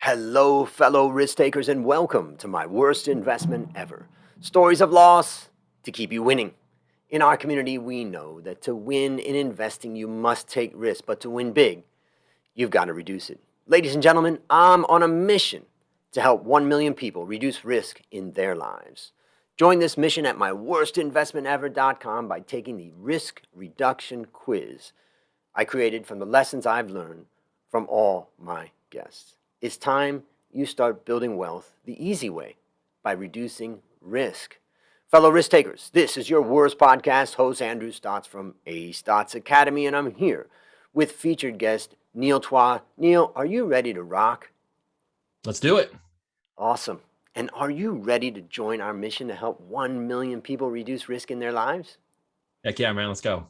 Hello, fellow risk takers, and welcome to my worst investment ever. Stories of loss to keep you winning. In our community, we know that to win in investing, you must take risk, but to win big, you've got to reduce it. Ladies and gentlemen, I'm on a mission to help 1 million people reduce risk in their lives. Join this mission at myworstinvestmentever.com by taking the risk reduction quiz I created from the lessons I've learned from all my guests. It's time you start building wealth the easy way by reducing risk. Fellow risk takers, this is your worst podcast host, Andrew Stotz from A Stotz Academy, and I'm here with featured guest Neil Twa. Neil, are you ready to rock? Let's do it. Awesome. And are you ready to join our mission to help 1 million people reduce risk in their lives? Heck yeah, man. Let's go.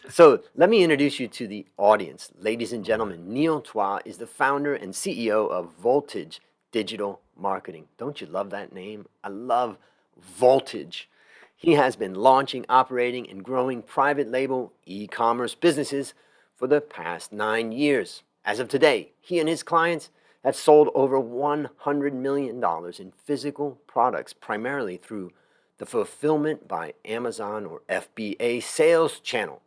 So let me introduce you to the audience. Ladies and gentlemen, Neil Twa is the founder and CEO of Voltage Digital Marketing. Don't you love that name? I love Voltage. He has been launching, operating, and growing private label e-commerce businesses for the past 9 years. As of today, he and his clients have sold over $100 million in physical products, primarily through the Fulfillment by Amazon or FBA sales channel.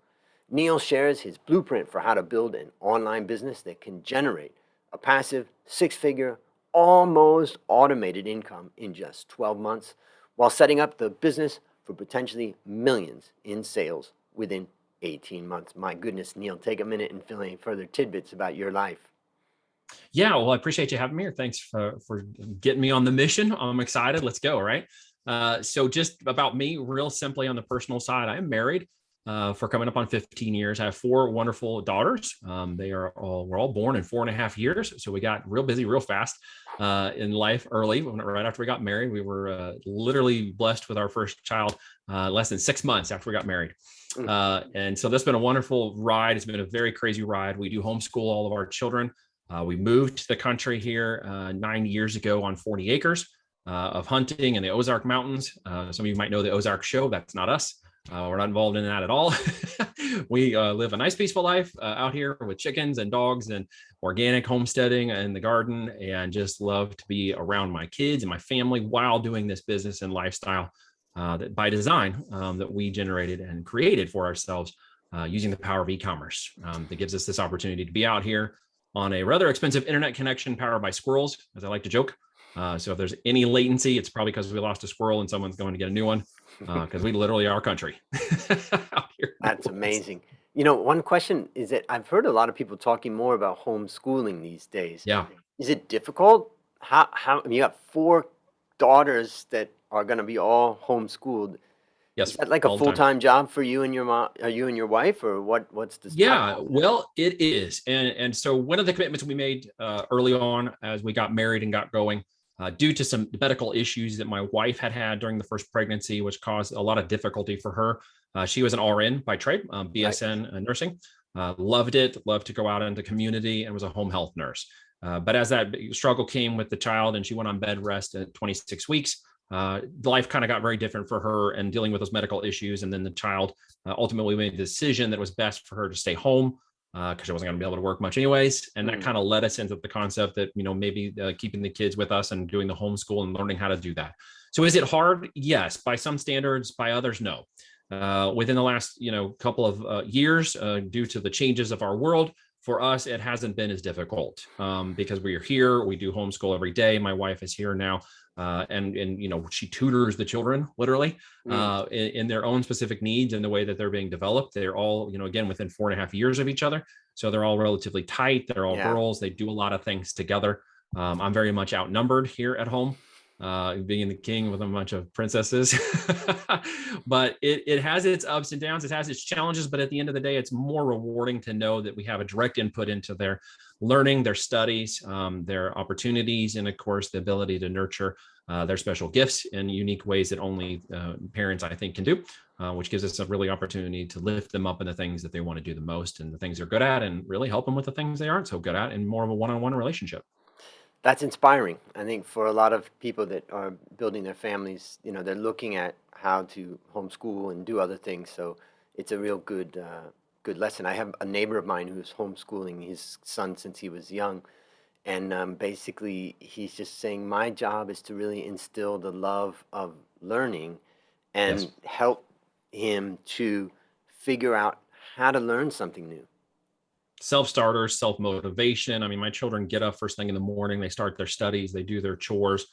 Neil shares his blueprint for how to build an online business that can generate a passive six-figure, almost automated income in just 12 months while setting up the business for potentially millions in sales within 18 months. My goodness, Neil, take a minute and fill any further tidbits about your life. Yeah, well, I appreciate you having me here. Thanks for getting me on the mission. I'm excited. Let's go. All right. So just about me, real simply on the personal side, I am married for coming up on 15 years. I have 4 wonderful daughters. We're all born in 4.5 years. So we got real busy real fast in life early. Right after we got married, we were literally blessed with our first child less than 6 months after we got married. And so that's been a wonderful ride. It's been a very crazy ride. We do homeschool all of our children. We moved to the country here 9 years ago on 40 acres of hunting in the Ozark Mountains. Some of you might know the Ozark Show. That's not us. We're not involved in that at all. We live a nice, peaceful life out here with chickens and dogs and organic homesteading in the garden, and just love to be around my kids and my family while doing this business and lifestyle that by design that we generated and created for ourselves using the power of e-commerce that gives us this opportunity to be out here on a rather expensive internet connection powered by squirrels, as I like to joke. So if there's any latency, it's probably because we lost a squirrel and someone's going to get a new one, because we literally are country. That's amazing. You know, one question is that I've heard a lot of people talking more about homeschooling these days. Yeah. Is it difficult? How you got 4 daughters that are going to be all homeschooled. Yes. Is that like a full-time job for you and your mom, you and your wife, or what's the Yeah, well, it is. And so one of the commitments we made early on as we got married and got going, due to some medical issues that my wife had during the first pregnancy, which caused a lot of difficulty for her. She was an RN by trade, BSN nursing, loved it, loved to go out into community, and was a home health nurse. But as that struggle came with the child and she went on bed rest at 26 weeks, life kind of got very different for her and dealing with those medical issues. And then the child ultimately made the decision that it was best for her to stay home because she wasn't going to be able to work much anyways. And that kind of led us into the concept that, maybe keeping the kids with us and doing the homeschool and learning how to do that. So is it hard? Yes. By some standards, by others, no. Within the last, couple of years, due to the changes of our world, for us, it hasn't been as difficult because we are here. We do homeschool every day. My wife is here now. And she tutors the children literally in their own specific needs and the way that they're being developed. They're all, again, within 4.5 years of each other. So they're all relatively tight. They're all girls. They do a lot of things together. I'm very much outnumbered here at home, being the king with a bunch of princesses. But it has its ups and downs. It has its challenges. But at the end of the day, it's more rewarding to know that we have a direct input into their learning, their studies, their opportunities, and of course, the ability to nurture their special gifts in unique ways that only parents, I think, can do, which gives us a really opportunity to lift them up in the things that they want to do the most and the things they're good at, and really help them with the things they aren't so good at in more of a one-on-one relationship. That's inspiring. I think for a lot of people that are building their families, they're looking at how to homeschool and do other things. So it's a real good lesson. I have a neighbor of mine who's homeschooling his son since he was young, And basically, he's just saying, my job is to really instill the love of learning Yes. and help him to figure out how to learn something new. Self-starters, self-motivation. I mean, my children get up first thing in the morning, they start their studies, they do their chores.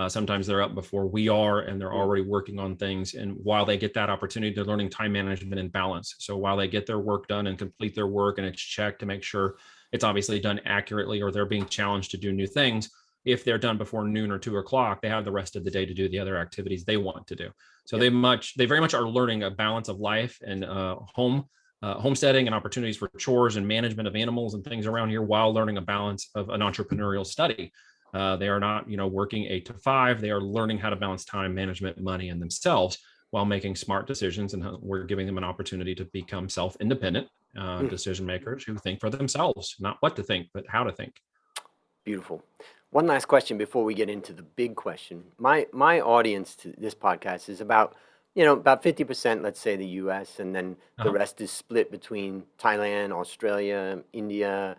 Sometimes they're up before we are, and they're Mm. already working on things. And while they get that opportunity, they're learning time management and balance. So while they get their work done and complete their work and it's checked to make sure it's obviously done accurately, or they're being challenged to do new things, if they're done before noon or 2 o'clock, they have the rest of the day to do the other activities they want to do. So Yep. they very much are learning a balance of life and homesteading and opportunities for chores and management of animals and things around here, while learning a balance of an entrepreneurial study. They are not, working 8 to 5. They are learning how to balance time management, money, and themselves while making smart decisions. And we're giving them an opportunity to become self-independent Mm. decision makers who think for themselves, not what to think, but how to think. Beautiful. One last question before we get into the big question. My audience to this podcast is about, about 50%, let's say the US, and then the Uh-huh. rest is split between Thailand, Australia, India,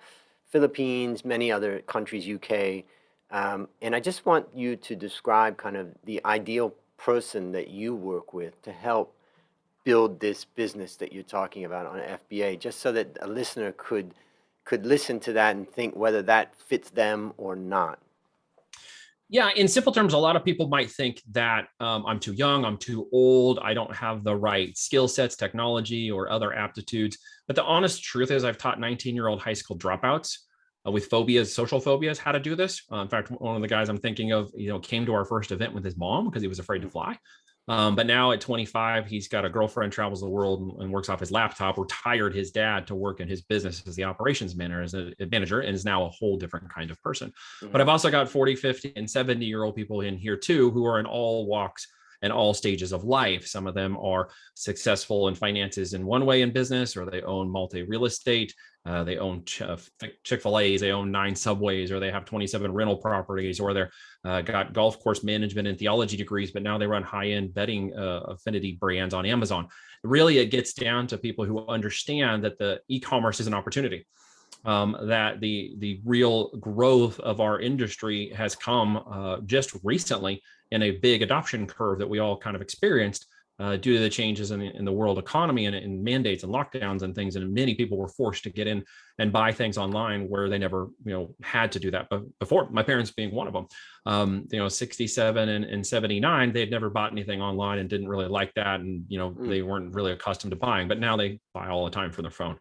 Philippines, many other countries, UK. And I just want you to describe kind of the ideal person that you work with to help build this business that you're talking about on FBA, just so that a listener could listen to that and think whether that fits them or not. Yeah, in simple terms, a lot of people might think that I'm too young, I'm too old, I don't have the right skill sets, technology, or other aptitudes. But the honest truth is, I've taught 19-year-old high school dropouts with phobias, social phobias, how to do this. In fact, one of the guys I'm thinking of, came to our first event with his mom because he was afraid to fly. But now at 25, he's got a girlfriend, travels the world, and works off his laptop. Retired his dad to work in his business as the operations manager, and is now a whole different kind of person. But Mm-hmm. I've also got 40, 50, and 70-year-old people in here too, who are in all walks and all stages of life. Some of them are successful in finances in one way in business, or they own multi-real estate. They own Chick-fil-A's, they own 9 Subways, or they have 27 rental properties, or they're got golf course management and theology degrees, but now they run high-end betting affinity brands on Amazon. Really, it gets down to people who understand that the e-commerce is an opportunity. That the real growth of our industry has come just recently in a big adoption curve that we all kind of experienced due to the changes in the world economy and in mandates and lockdowns and things. And many people were forced to get in and buy things online where they never, had to do that before. My parents being one of them. 67 and 79, they'd never bought anything online and didn't really like that. And, they weren't really accustomed to buying, but now they buy all the time for their phone.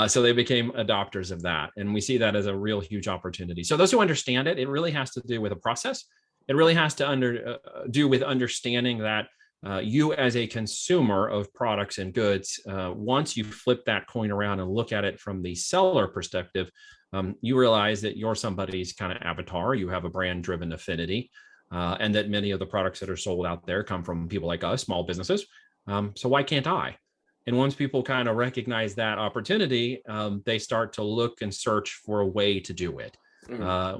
So they became adopters of that. And we see that as a real huge opportunity. So those who understand it, it really has to do with a process. It really has to do with understanding that you as a consumer of products and goods, once you flip that coin around and look at it from the seller perspective, you realize that you're somebody's kind of avatar. You have a brand driven affinity, and that many of the products that are sold out there come from people like us, small businesses. So why can't I? And once people kind of recognize that opportunity, they start to look and search for a way to do it.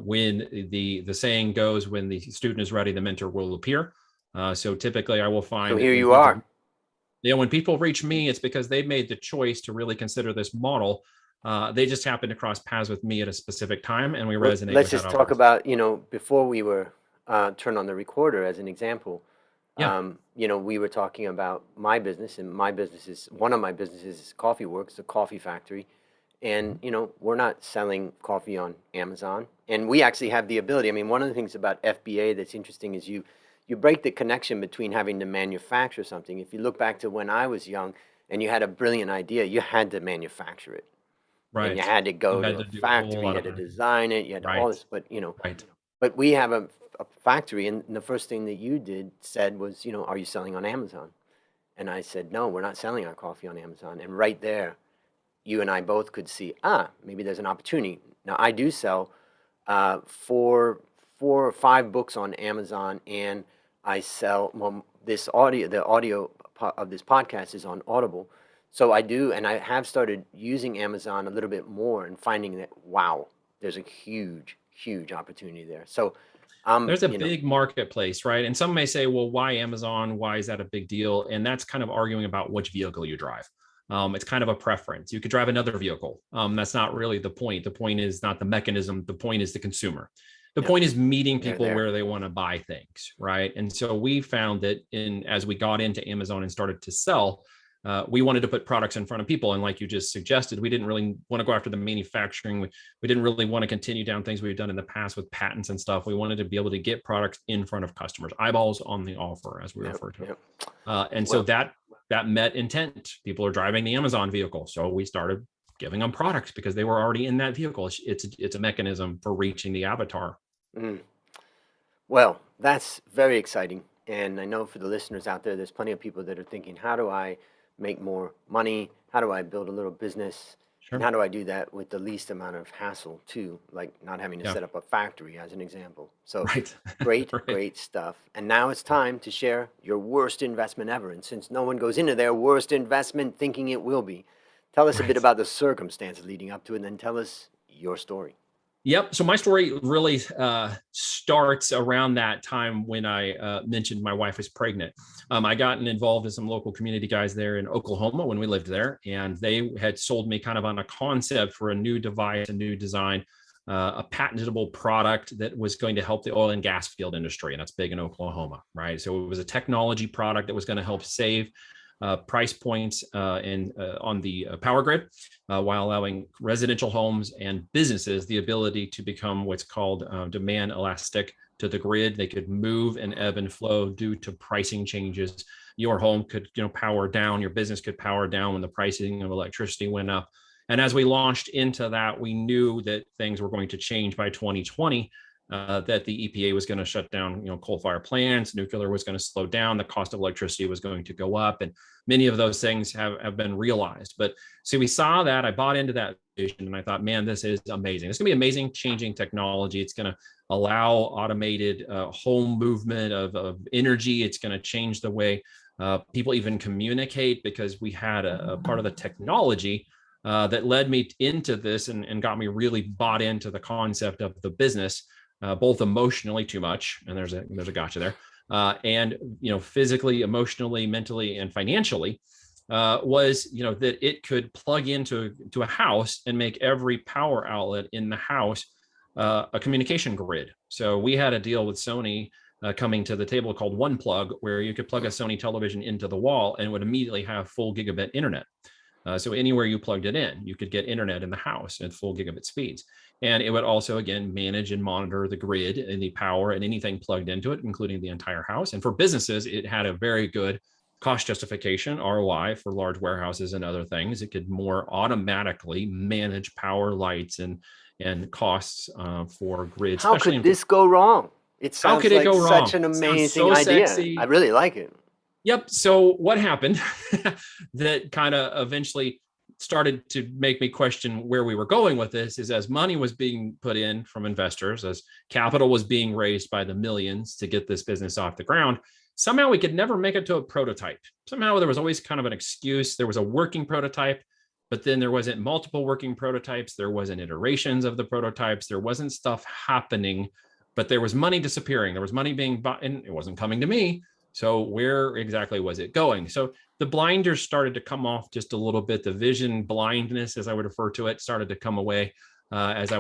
When the saying goes, when the student is ready, the mentor will appear. So typically I will find So that here you are. when people reach me, it's because they've made the choice to really consider this model. They just happen to cross paths with me at a specific time, and we Well, resonate let's with that just talk opportunity. about, before we were turned on the recorder as an example. Yeah. We were talking about my business, and one of my businesses is Coffee Works, a coffee factory. And, we're not selling coffee on Amazon. And we actually have the ability. I mean, one of the things about FBA that's interesting is you break the connection between having to manufacture something. If you look back to when I was young and you had a brilliant idea, you had to manufacture it. And you Right. had to You go had to to a do a whole factory, you lot had of to work. design it, you had to all Right. this. But, Right. but we have a factory, and the first thing that you said was, are you selling on Amazon? And I said, no, we're not selling our coffee on Amazon. And right there, you and I both could see, maybe there's an opportunity. Now, I do sell four or five books on Amazon, and I sell, well, the audio of this podcast is on Audible. So I do, and I have started using Amazon a little bit more and finding that, wow, there's a huge, huge opportunity there. So, There's a big marketplace, right? And some may say, well, why Amazon? Why is that a big deal? And that's kind of arguing about which vehicle you drive. It's kind of a preference. You could drive another vehicle. That's not really the point. The point is not the mechanism. The point is the consumer. The point is meeting people where they want to buy things, right? And so we found that as we got into Amazon and started to sell, we wanted to put products in front of people. And like you just suggested, we didn't really want to go after the manufacturing. We didn't really want to continue down things we've done in the past with patents and stuff. We wanted to be able to get products in front of customers, eyeballs on the offer, as we refer to it. So that met intent. People are driving the Amazon vehicle. So we started giving them products because they were already in that vehicle. It's a mechanism for reaching the avatar. Well, that's very exciting. And I know for the listeners out there, there's plenty of people that are thinking, how do I make more money? How do I build a little business? Sure. And how do I do that with the least amount of hassle too? Like not having to set up a factory as an example. So great stuff. And now it's time to share your worst investment ever. And since no one goes into their worst investment thinking it will be, tell us a bit about the circumstances leading up to it, and then tell us your story. Yep. So my story really starts around that time when I mentioned my wife was pregnant. I gotten involved with some local community guys there in Oklahoma when we lived there, and they had sold me kind of on a concept for a new device, a new design, a patentable product that was going to help the oil and gas field industry. And that's big in Oklahoma, right? So it was a technology product that was going to help save price points on the power grid while allowing residential homes and businesses the ability to become what's called demand elastic to the grid. They could move and ebb and flow due to pricing changes. Your home could power down, your business could power down when the pricing of electricity went up. And as we launched into that, we knew that things were going to change by 2020. That the EPA was going to shut down, coal-fired plants, nuclear was going to slow down, the cost of electricity was going to go up, and many of those things have been realized. But so we saw that, I bought into that vision, and I thought, man, this is amazing. It's going to be amazing, changing technology. It's going to allow automated home movement of energy. It's going to change the way people even communicate, because we had a part of the technology that led me into this and got me really bought into the concept of the business. Both emotionally too much, and there's a gotcha there, and physically, emotionally, mentally, and financially, was that it could plug into a house and make every power outlet in the house a communication grid. So we had a deal with Sony coming to the table called One Plug, where you could plug a Sony television into the wall and it would immediately have full gigabit internet. So anywhere you plugged it in, you could get internet in the house at full gigabit speeds. And it would also, again, manage and monitor the grid and the power and anything plugged into it, including the entire house. And for businesses, it had a very good cost justification, ROI, for large warehouses and other things. It could more automatically manage power, lights, and costs for grid. How could this go wrong? It sounds like such an amazing idea. Sexy. I really like it. Yep. So what happened that kind of eventually started to make me question where we were going with this is, as money was being put in from investors, as capital was being raised by the millions to get this business off the ground, somehow we could never make it to a prototype. Somehow there was always kind of an excuse. There was a working prototype, but then there wasn't multiple working prototypes. There wasn't iterations of the prototypes. There wasn't stuff happening, but there was money disappearing. There was money being bought, and it wasn't coming to me. So where exactly was it going? So the blinders started to come off just a little bit. The vision blindness, as I would refer to it, started to come away as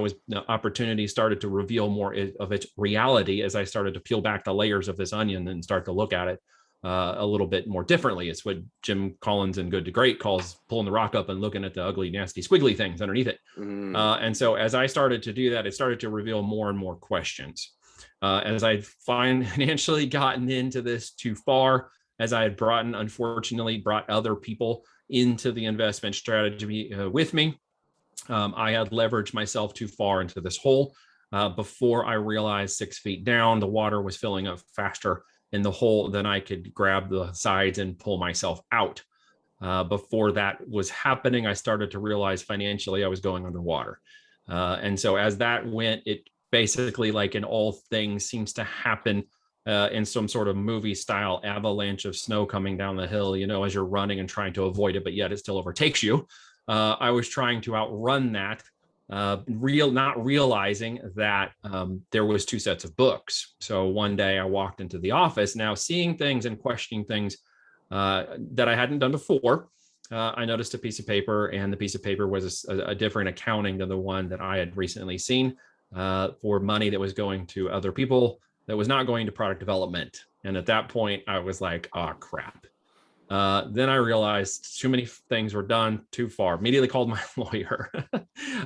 opportunity started to reveal more of its reality, as I started to peel back the layers of this onion and start to look at it a little bit more differently. It's what Jim Collins in Good to Great calls pulling the rock up and looking at the ugly, nasty, squiggly things underneath it. And so as I started to do that, it started to reveal more and more questions. As I'd financially gotten into this too far, as I had unfortunately brought other people into the investment strategy with me, I had leveraged myself too far into this hole. Before I realized 6 feet down, the water was filling up faster in the hole than I could grab the sides and pull myself out. Before that was happening, I started to realize financially I was going underwater. And so as that went, it basically, like in all things, seems to happen in some sort of movie style avalanche of snow coming down the hill, as you're running and trying to avoid it, but yet it still overtakes you. I was trying to outrun that, not realizing that there was two sets of books. So one day I walked into the office, now seeing things and questioning things that I hadn't done before. I noticed a piece of paper, and the piece of paper was a different accounting than the one that I had recently seen for money that was going to other people that was not going to product development. And at that point, I was like, oh, crap. Then I realized too many things were done too far. Immediately called my lawyer.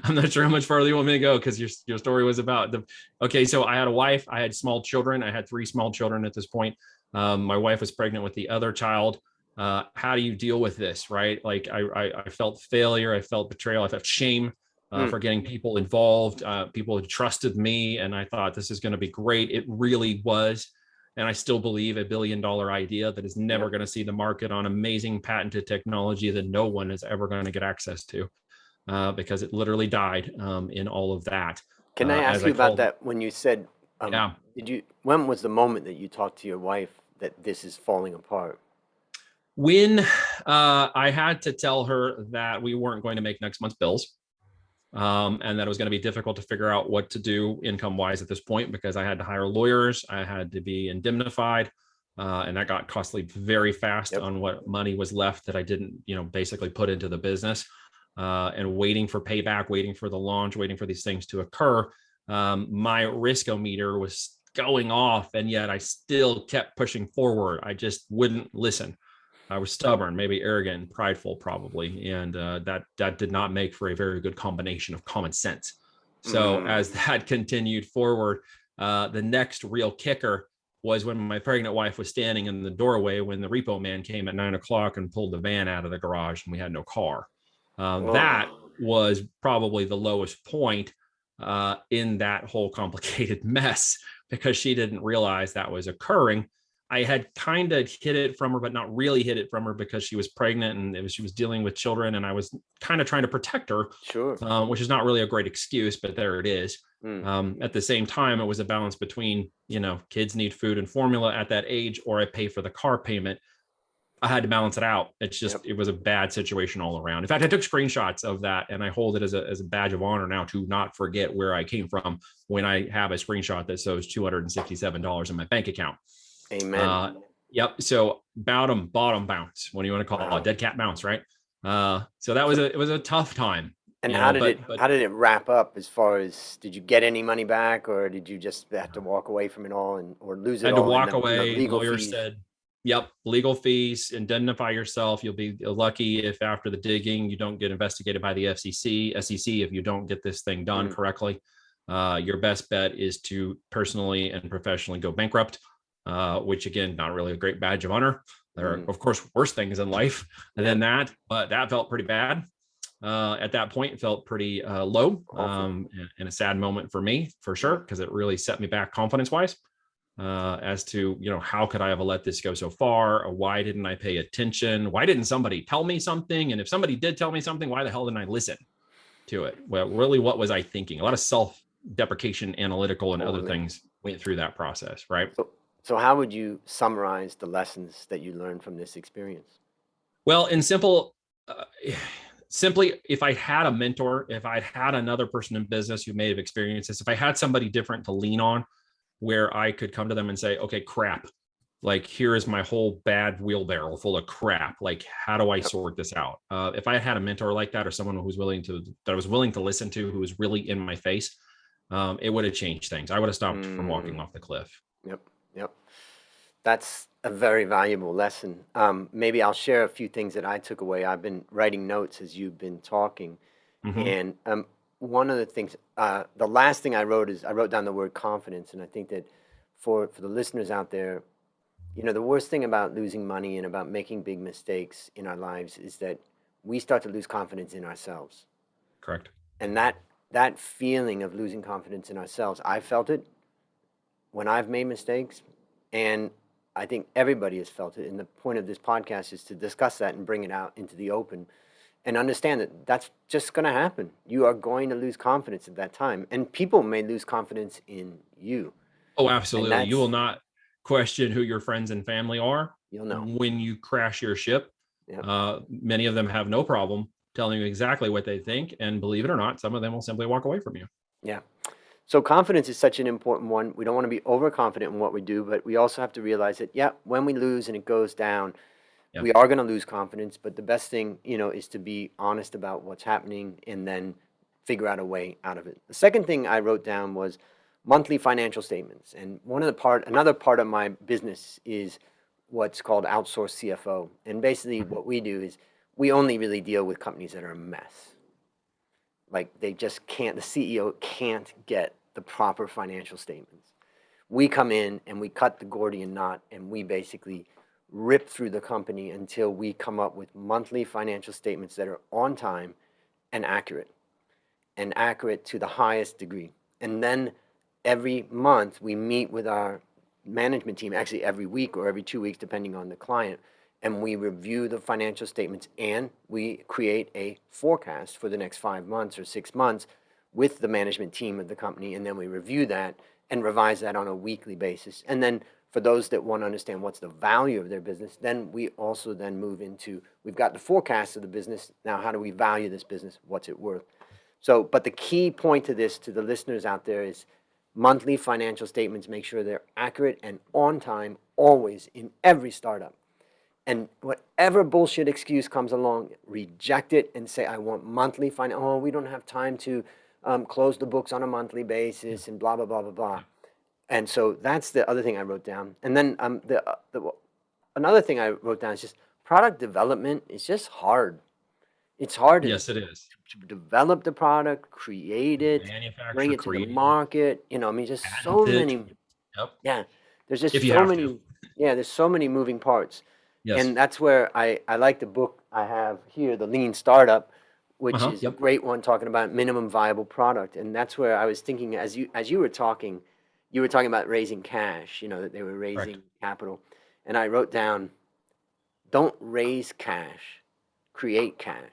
I'm not sure how much farther you want me to go because your story was about the. Okay, so I had a wife. I had small children. I had 3 small children at this point. My wife was pregnant with the other child. How do you deal with this, right? Like I felt failure. I felt betrayal. I felt shame for getting people involved. People had trusted me, and I thought this is going to be great. It really was. And I still believe $1 billion idea that is never going to see the market on amazing patented technology that no one is ever going to get access to because it literally died in all of that. Can I ask As you I about called, that when you said, yeah. when was the moment that you talked to your wife that this is falling apart? When I had to tell her that we weren't going to make next month's bills. And that it was going to be difficult to figure out what to do income wise at this point because I had to hire lawyers, I had to be indemnified, and that got costly very fast on what money was left that I didn't, basically put into the business. And waiting for payback, waiting for the launch, waiting for these things to occur. My riskometer was going off, and yet I still kept pushing forward. I just wouldn't listen. I was stubborn, maybe arrogant, and prideful, probably, and that did not make for a very good combination of common sense. So as that continued forward, the next real kicker was when my pregnant wife was standing in the doorway when the repo man came at 9 o'clock and pulled the van out of the garage, and we had no car. That was probably the lowest point in that whole complicated mess because she didn't realize that was occurring. I had kind of hid it from her, but not really hid it from her because she was pregnant and she was dealing with children, and I was kind of trying to protect her, which is not really a great excuse, but there it is. At the same time, it was a balance between, kids need food and formula at that age, or I pay for the car payment. I had to balance it out. It's just, it was a bad situation all around. In fact, I took screenshots of that and I hold it as a badge of honor now to not forget where I came from when I have a screenshot that shows $267 in my bank account. Amen. Yep. So bottom bounce. What do you want to call it? Dead cat bounce, right? So that was it was a tough time. And how did it wrap up as far as, did you get any money back, or did you just have to walk away from it all or lose it all? I had to walk in the away. legal Lawyer fees? said, yep, legal fees, indemnify yourself. You'll be lucky if after the digging you don't get investigated by the SEC if you don't get this thing done correctly. Your best bet is to personally and professionally go bankrupt. Which again, not really a great badge of honor. There are, of course, worse things in life than that, but that felt pretty bad. At that point, it felt pretty low, and a sad moment for me, for sure, because it really set me back confidence-wise as to, how could I have let this go so far? Or why didn't I pay attention? Why didn't somebody tell me something? And if somebody did tell me something, why the hell didn't I listen to it? Well, really, what was I thinking? A lot of self-deprecation, analytical, and other things went through that process, right? So how would you summarize the lessons that you learned from this experience? Well, in simply, if I had a mentor, if I'd had another person in business who may have experienced this, if I had somebody different to lean on where I could come to them and say, okay, crap, like here is my whole bad wheelbarrow full of crap. Like, how do I sort this out? If I had a mentor like that, or someone that I was willing to listen to, who was really in my face, it would have changed things. I would have stopped from walking off the cliff. Yep. That's a very valuable lesson. Maybe I'll share a few things that I took away. I've been writing notes as you've been talking. And one of the things, the last thing I wrote down the word confidence. And I think that for the listeners out there, the worst thing about losing money and about making big mistakes in our lives is that we start to lose confidence in ourselves. Correct. And that feeling of losing confidence in ourselves, I felt it when I've made mistakes, and I think everybody has felt it. And the point of this podcast is to discuss that and bring it out into the open and understand that that's just going to happen. You are going to lose confidence at that time, and people may lose confidence in you. Oh, absolutely. You will not question who your friends and family are. You'll know when you crash your ship. Many of them have no problem telling you exactly what they think, and believe it or not, some of them will simply walk away from you. Yeah. So confidence is such an important one. We don't want to be overconfident in what we do, but we also have to realize that, when we lose and it goes down, Yeah. We are going to lose confidence, but the best thing, is to be honest about what's happening and then figure out a way out of it. The second thing I wrote down was monthly financial statements. And another part of my business is what's called outsourced CFO. And basically what we do is we only really deal with companies that are a mess. Like they just can't, the CEO can't get the proper financial statements. We come in and we cut the Gordian knot and we basically rip through the company until we come up with monthly financial statements that are on time and accurate to the highest degree. And then every month we meet with our management team, actually every week or every 2 weeks, depending on the client, and we review the financial statements and we create a forecast for the next 5 months or 6 months with the management team of the company, and then we review that and revise that on a weekly basis. And then for those that want to understand what's the value of their business, then we also then move into, we've got the forecast of the business, now how do we value this business, what's it worth? So, but the key point to this, to the listeners out there, is monthly financial statements, make sure they're accurate and on time, always, in every startup. And whatever bullshit excuse comes along, reject it and say, I want monthly oh, we don't have time to close the books on a monthly basis and blah, blah, blah, blah, blah. And so that's the other thing I wrote down. And then another thing I wrote down is just product development is just hard. It's hard Yes, it is. to develop the product, create it, Manufacture, bring it to the create, market. I mean, just so patent it. many. Yep. Yeah, there's just If you so have many. to. Yeah, there's so many moving parts. Yes. And that's where I like the book I have here, The Lean Startup, which is a Yep. great one talking about minimum viable product. And that's where I was thinking, as you were talking about raising cash, that they were raising Correct. capital. And I wrote down, don't raise cash, create cash.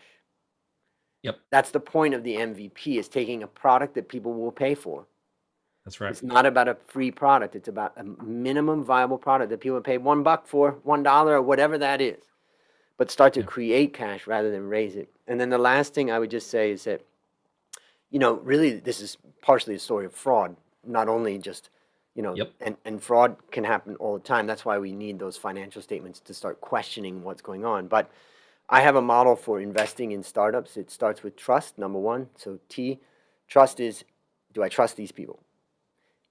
Yep. That's the point of the MVP, is taking a product that people will pay for. That's right. It's not about a free product. It's about a minimum viable product that people pay $1 for, $1 or whatever that is. But start to create cash rather than raise it. And then the last thing I would just say is that, really this is partially a story of fraud, not only just, Yep. and fraud can happen all the time. That's why we need those financial statements to start questioning what's going on. But I have a model for investing in startups. It starts with trust, number one. So trust is, do I trust these people?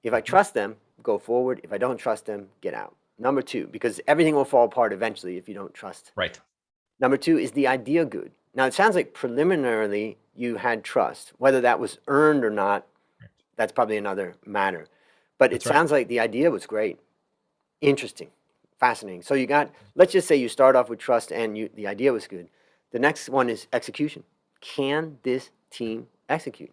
If I trust them, go forward. If I don't trust them, get out. Number two, because everything will fall apart eventually if you don't trust. Right. Number two, is the idea good? Now, it sounds like preliminarily you had trust. Whether that was earned or not, that's probably another matter. But it sounds like the idea was great, interesting, fascinating. So let's just say you start off with trust and the idea was good. The next one is execution. Can this team execute?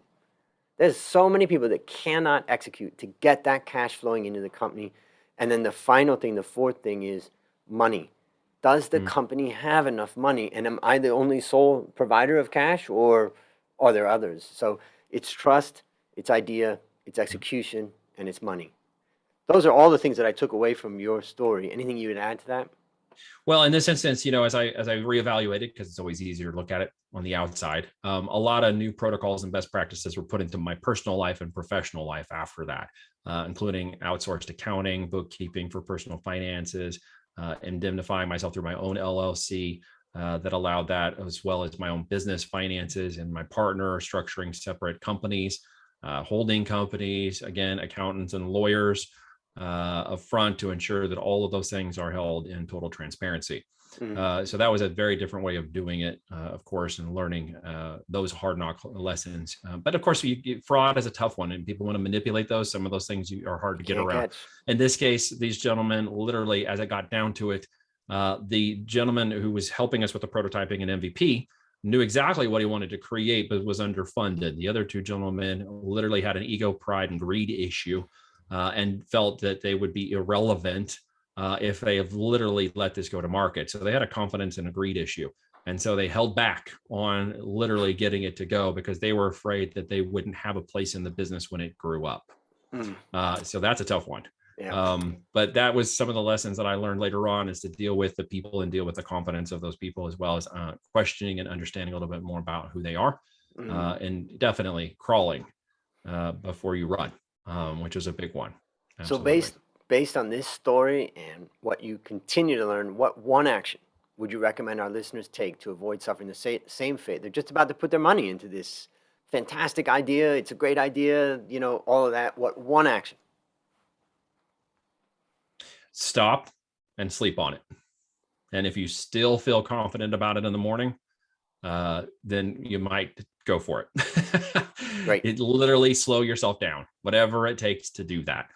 There's so many people that cannot execute to get that cash flowing into the company. And then the final thing, the fourth thing, is money. Does the company have enough money? And am I the only sole provider of cash, or are there others? So it's trust, it's idea, it's execution, and it's money. Those are all the things that I took away from your story. Anything you would add to that? Well, in this instance, as I reevaluated, because it's always easier to look at it on the outside, a lot of new protocols and best practices were put into my personal life and professional life after that, including outsourced accounting, bookkeeping for personal finances, indemnifying myself through my own LLC that allowed that, as well as my own business finances and my partner structuring separate companies, holding companies, again, accountants and lawyers up front to ensure that all of those things are held in total transparency. So that was a very different way of doing it, of course, and learning those hard knock lessons. But of course, fraud is a tough one, and people want to manipulate those. Some of those things are hard to get around. In this case, these gentlemen, literally, as it got down to it, the gentleman who was helping us with the prototyping and MVP knew exactly what he wanted to create, but was underfunded. The other two gentlemen literally had an ego, pride, and greed issue. And felt that they would be irrelevant if they have literally let this go to market. So they had a confidence and a greed issue. And so they held back on literally getting it to go because they were afraid that they wouldn't have a place in the business when it grew up. So that's a tough one. Yeah. But that was some of the lessons that I learned later on, is to deal with the people and deal with the confidence of those people, as well as questioning and understanding a little bit more about who they are, and definitely crawling before you run. Which is a big one. Absolutely. So based on this story and what you continue to learn, what one action would you recommend our listeners take to avoid suffering the same fate? They're just about to put their money into this fantastic idea. It's a great idea, you know, all of that. What one action? Stop and sleep on it. And if you still feel confident about it in the morning, then you might go for it. Right. It literally slow yourself down, whatever it takes to do that.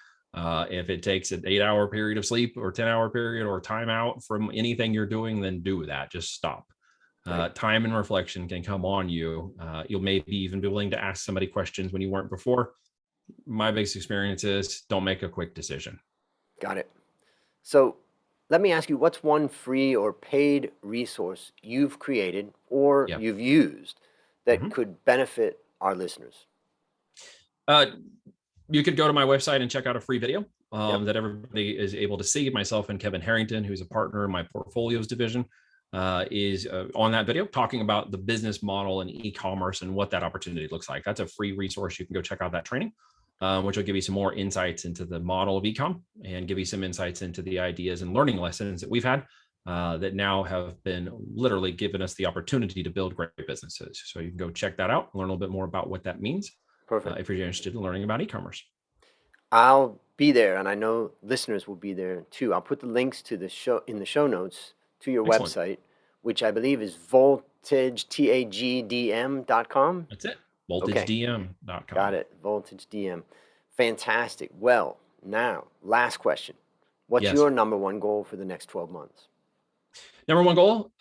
If it takes an 8-hour period of sleep or 10-hour period or timeout from anything you're doing, then do that. Just stop. Right. Time and reflection can come on you. You'll maybe even be willing to ask somebody questions when you weren't before. My biggest experience is don't make a quick decision. Got it. So let me ask you, what's one free or paid resource you've created or you've used that could benefit our listeners? You could go to my website and check out a free video that everybody is able to see. Myself and Kevin Harrington, who's a partner in my portfolios division, is on that video talking about the business model and e-commerce and what that opportunity looks like. That's a free resource. You can go check out that training, which will give you some more insights into the model of e-com and give you some insights into the ideas and learning lessons that we've had that now have been literally given us the opportunity to build great businesses. So you can go check that out, learn a little bit more about what that means. Perfect. If you're interested in learning about e-commerce. I'll be there, and I know listeners will be there too. I'll put the links to the show in the show notes to your website, which I believe is voltagedm.com. That's it. Voltagedm.com. Got it. VoltageDM. Fantastic. Well, now, last question. What's your number one goal for the next 12 months? Number one goal,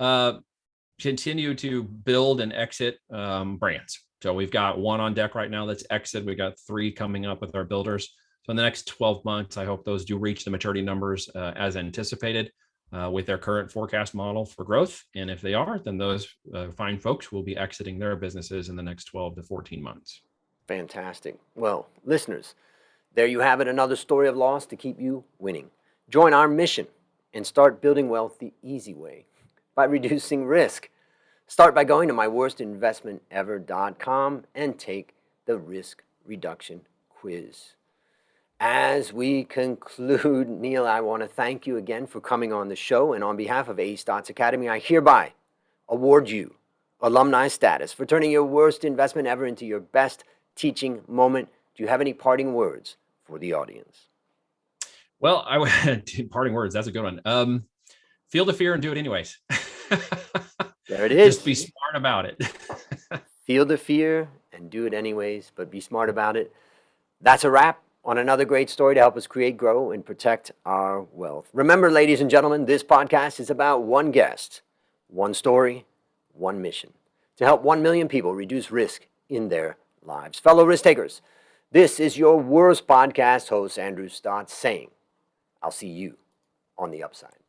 continue to build and exit brands. So we've got one on deck right now that's exit. We've got 3 coming up with our builders. So in the next 12 months, I hope those do reach the maturity numbers as anticipated with their current forecast model for growth. And if they are, then those fine folks will be exiting their businesses in the next 12 to 14 months. Fantastic. Well, listeners, there you have it. Another story of loss to keep you winning. Join our mission and start building wealth the easy way by reducing risk. Start by going to myworstinvestmentever.com and take the risk reduction quiz. As we conclude, Neil, I want to thank you again for coming on the show. And on behalf of A. Stotz Academy, I hereby award you alumni status for turning your worst investment ever into your best teaching moment. Do you have any parting words for the audience? Well, parting words, that's a good one. Feel the fear and do it anyways. There it is. Just be smart about it. Feel the fear and do it anyways, but be smart about it. That's a wrap on another great story to help us create, grow, and protect our wealth. Remember, ladies and gentlemen, this podcast is about one guest, one story, one mission to help 1 million people reduce risk in their lives. Fellow risk takers, this is your worst podcast host, Andrew Stotz, saying, I'll see you on the upside.